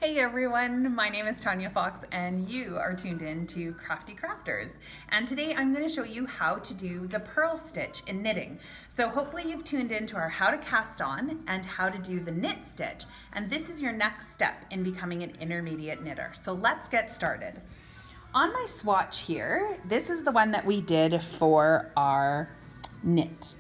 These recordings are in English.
Hey everyone, my name is Tanya Fox and you are tuned in to Crafty Crafters. And today I'm going to show you how to do the purl stitch in knitting. So hopefully you've tuned in to our how to cast on and how to do the knit stitch. And this is your next step in becoming an intermediate knitter. So let's get started. On my swatch here, this is the one that we did for our knit.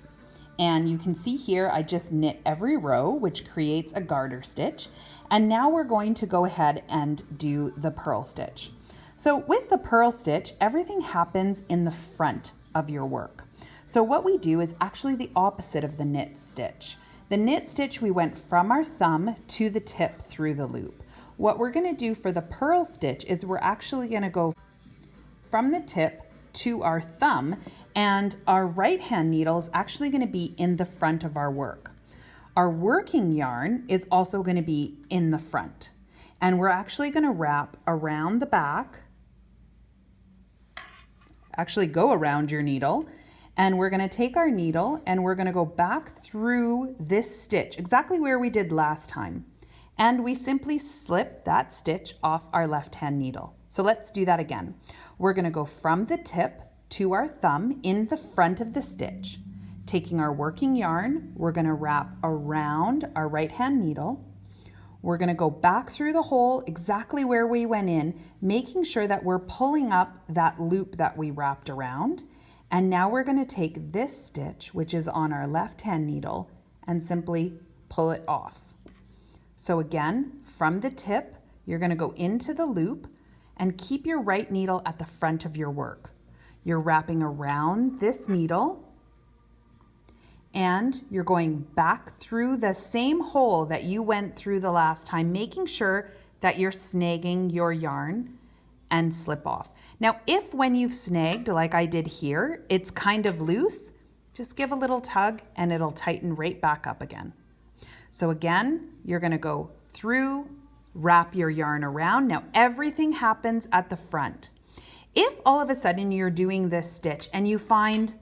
And you can see here, I just knit every row, which creates a garter stitch. And now we're going to go ahead and do the purl stitch. So with the purl stitch, everything happens in the front of your work. So what we do is actually the opposite of the knit stitch. The knit stitch, we went from our thumb to the tip through the loop. What we're gonna do for the purl stitch is we're actually gonna go from the tip to our thumb, and our right hand needle is actually going to be in the front of our work. Our working yarn is also going to be in the front, and we're actually going to wrap around the back, actually go around your needle, and we're going to take our needle and we're going to go back through this stitch exactly where we did last time, and we simply slip that stitch off our left hand needle. So let's do that again. We're going to go from the tip to our thumb in the front of the stitch. Taking our working yarn, we're going to wrap around our right hand needle. We're going to go back through the hole exactly where we went in, making sure that we're pulling up that loop that we wrapped around. And now we're going to take this stitch, which is on our left hand needle, and simply pull it off. So again, from the tip, you're going to go into the loop and keep your right needle at the front of your work. You're wrapping around this needle and you're going back through the same hole that you went through the last time, making sure that you're snagging your yarn and slip off. Now, if when you've snagged, like I did here, it's kind of loose, just give a little tug and it'll tighten right back up again. So again, you're gonna go through, wrap your yarn around. Now everything happens at the front. If all of a sudden you're doing this stitch and you find,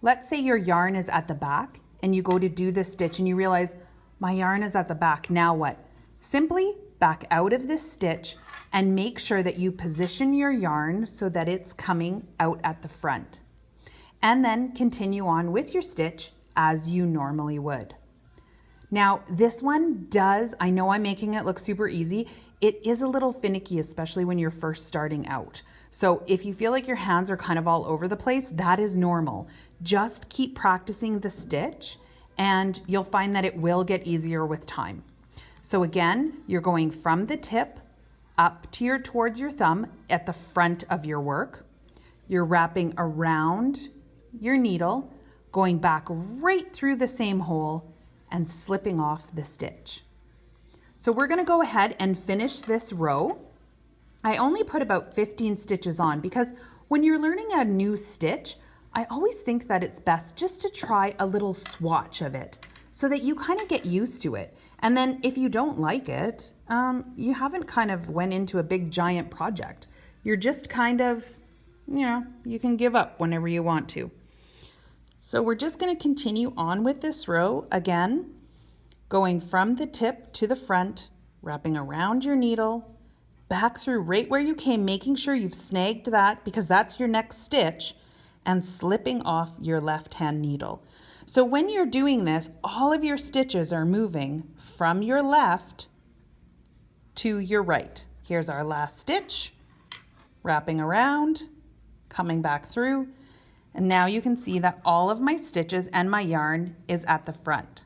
let's say your yarn is at the back and you go to do this stitch and you realize my yarn is at the back, now what? Simply back out of this stitch and make sure that you position your yarn so that it's coming out at the front. And then continue on with your stitch as you normally would. Now this one does, I know I'm making it look super easy, it is a little finicky, especially when you're first starting out. So if you feel like your hands are kind of all over the place, that is normal. Just keep practicing the stitch and you'll find that it will get easier with time. So again, you're going from the tip up to towards your thumb at the front of your work. You're wrapping around your needle, going back right through the same hole and slipping off the stitch. So we're gonna go ahead and finish this row. I only put about 15 stitches on because when you're learning a new stitch, I always think that it's best just to try a little swatch of it so that you kind of get used to it. And then if you don't like it, you haven't kind of went into a big giant project. You're just kind of, you can give up whenever you want to. So we're just going to continue on with this row again, going from the tip to the front, wrapping around your needle, back through right where you came, making sure you've snagged that because that's your next stitch, and slipping off your left hand needle. So when you're doing this, all of your stitches are moving from your left to your right. Here's our last stitch, wrapping around, coming back through, and now you can see that all of my stitches and my yarn is at the front.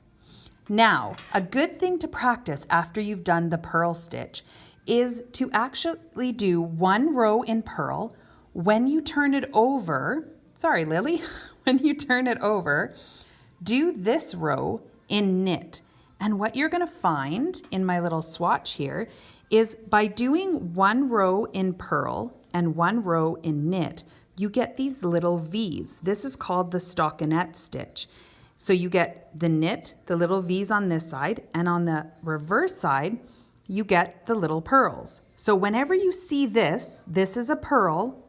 Now, a good thing to practice after you've done the purl stitch is to actually do one row in purl. When you turn it over, sorry Lily, when you turn it over, do this row in knit. And what you're gonna find in my little swatch here is by doing one row in purl and one row in knit, you get these little V's. This is called the stockinette stitch. So you get the knit, the little V's on this side, and on the reverse side, you get the little purls. So whenever you see this is a purl,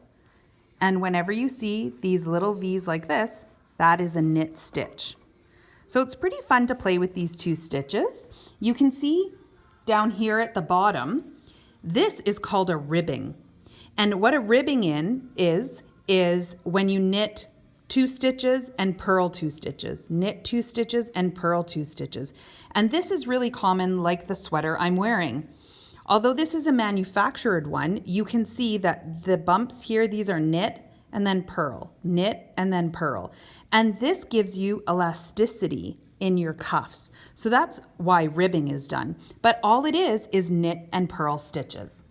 and whenever you see these little V's like this, that is a knit stitch. So it's pretty fun to play with these two stitches. You can see down here at the bottom, this is called a ribbing. And what a ribbing is when you knit 2 stitches and purl 2 stitches, knit 2 stitches and purl 2 stitches. And this is really common, like the sweater I'm wearing. Although this is a manufactured one, you can see that the bumps here, these are knit and then purl, knit and then purl. And this gives you elasticity in your cuffs. So that's why ribbing is done. But all it is knit and purl stitches.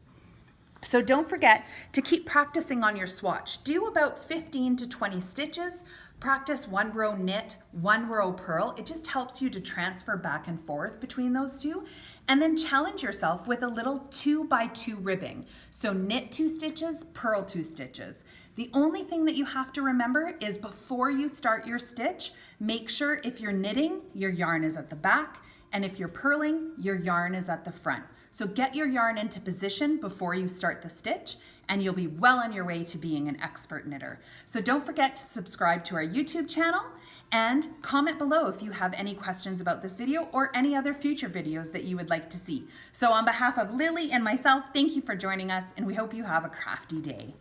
So don't forget to keep practicing on your swatch. Do about 15 to 20 stitches. Practice 1 row knit, 1 row purl. It just helps you to transfer back and forth between those two. And then challenge yourself with a little 2 by 2 ribbing. So knit 2 stitches, purl 2 stitches. The only thing that you have to remember is before you start your stitch, make sure if you're knitting, your yarn is at the back, and if you're purling, your yarn is at the front. So get your yarn into position before you start the stitch, and you'll be well on your way to being an expert knitter. So don't forget to subscribe to our YouTube channel and comment below if you have any questions about this video or any other future videos that you would like to see. So on behalf of Lily and myself, thank you for joining us, and we hope you have a crafty day.